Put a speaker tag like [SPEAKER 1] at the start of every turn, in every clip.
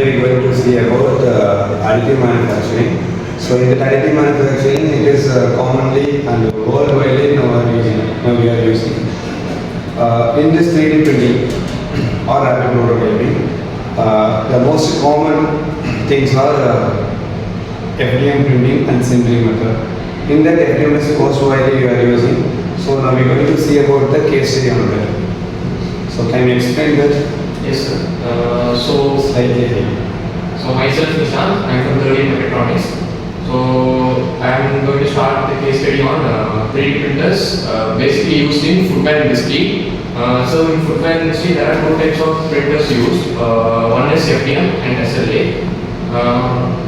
[SPEAKER 1] Today we are going to see about additive manufacturing. So in the additive manufacturing, it is commonly and worldwide now we are using. In this 3D printing or rapid prototyping, the most common things are FDM printing and sintering method. In that FDM is most widely we are using. So now we are going to see about the case study on that. So can you explain that?
[SPEAKER 2] Yes, sir. So myself Nishant, I am from the Mechatronics. So I am going to start the case study on 3D printers, basically used in footwear industry. So in footwear industry, there are two types of printers used. One is FDM and SLA.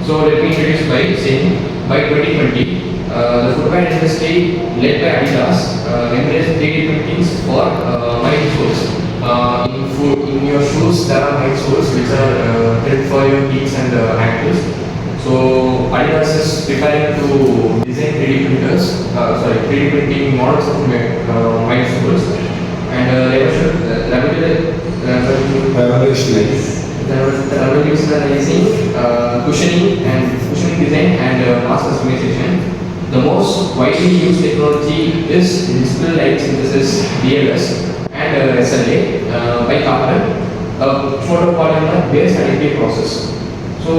[SPEAKER 2] So let me introduce by saying by 2020, the footwear industry led by Additive embraced 3D printings for milestones. In your shoes, there are milestones which are built for your knees and ankles. So Additive is preparing to design 3D printers, 3D printing models of milestones, and revolutionizing cushioning design and mass customization. The most widely used technology is display light synthesis (DLS) and SLA by carbon, a photopolymer based additive process. So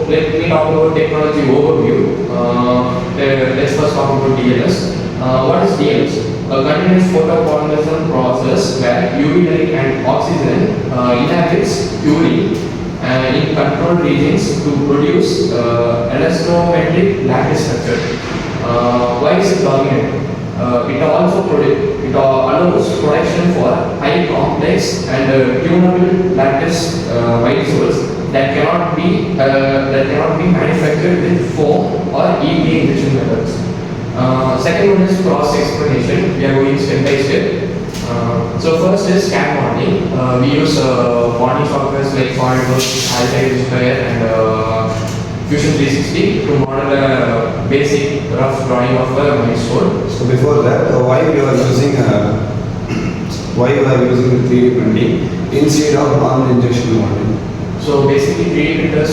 [SPEAKER 2] let me talk about technology overview. Let's first talk about DLS. What is DLS? A continuous photopolymerism process where UV light and oxygen inhabits purine in controlled regions to produce elastometric lattice structure. Why is it dominant? It allows production for high complex and tunable lattice molecules that cannot be manufactured with foam or EVA injection methods. Second one is process explanation. We are going step by step. So first is CAD modeling. We use modeling softwares like SolidWorks, Additive, and Fusion 360 to model a basic rough drawing of a milestone.
[SPEAKER 1] So before that, why you are using 3D printing instead of arm injection molding?
[SPEAKER 2] So basically 3D printers,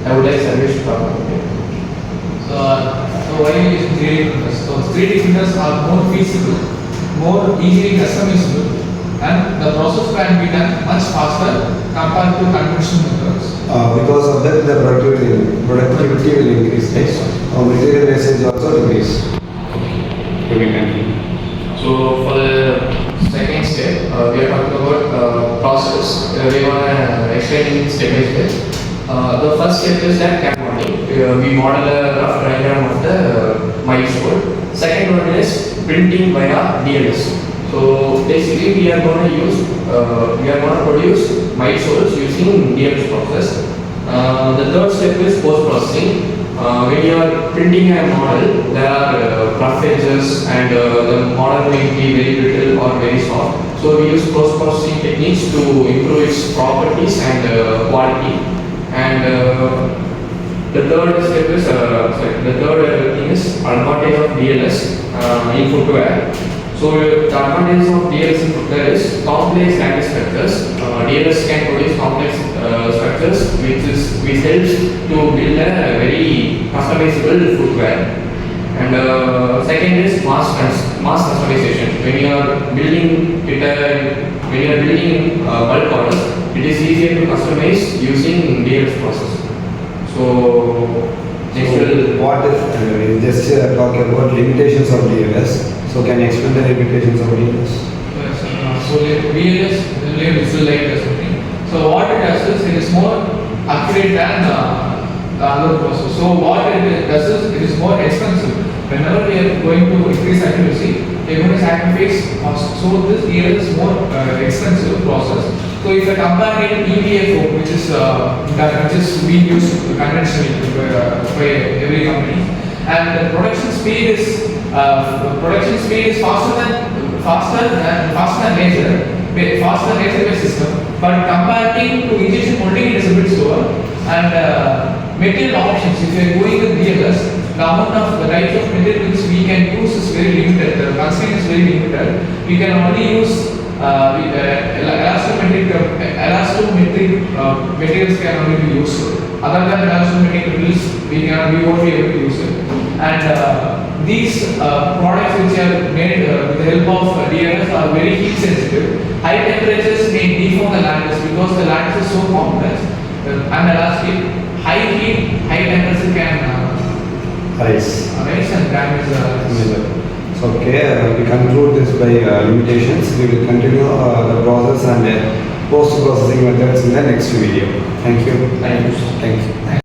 [SPEAKER 2] I would like Sarvesh to talk about it.
[SPEAKER 3] So why are you using 3D printers? So 3D printers are more feasible, more easily customizable, and the process can be done much faster compared to conventional methods.
[SPEAKER 1] Because of that, the productivity will increase, right? Material wastage also decrease.
[SPEAKER 2] So for the second step, we are talking about process. We want to explain step by step. The first step is that CAD modeling. We model a rough diagram of the milestone. Second one is printing via DLS. So basically, we are going to produce milestones using DLS process. The third step is post processing. When you are printing a model, there are rough edges and the model may be very brittle or very soft. So we use post processing techniques to improve its properties and quality. And the third step is the third thing is advantage of DLS in footwear. So the advantage of DLS in footwear is complex lattice structures. DLS can produce complex structures which helps to build a very customizable footwear. And second is mass customization. When you are building bulk orders, it is easier to customize using DLS process. So
[SPEAKER 1] what if just talk about limitations of DLS? So can you explain the limitations of DLS?
[SPEAKER 3] Yes, so DLS is like something. So what it does is it is more accurate than the other process. So what it does is it is more expensive. Whenever we are going to increase accuracy, we are going to sacrifice cost. So this DLS is more expensive process. So if I compare it EVA foam, which is being used conventionally by every company, and the production speed is faster than laser-based system. But comparing to injection molding, it is a bit slower. And material options, if you are going with DLS, the amount of the types of materials we can use is very limited. The constraint is very limited. We can only use elastometric elastometric materials can only be used. Other than elastometric materials, we won't be able to use it. And these products which are made with the help of DLS are very heat sensitive. High temperatures may deform the lattice because the lattice is so complex and elastic. High heat, high temperature can
[SPEAKER 1] Rise.
[SPEAKER 3] rise and damage the lattice.
[SPEAKER 1] So, okay, we conclude this by limitations. We will continue the process and post-processing methods in the next video. Thank you.
[SPEAKER 2] Thank you.
[SPEAKER 1] Thank you.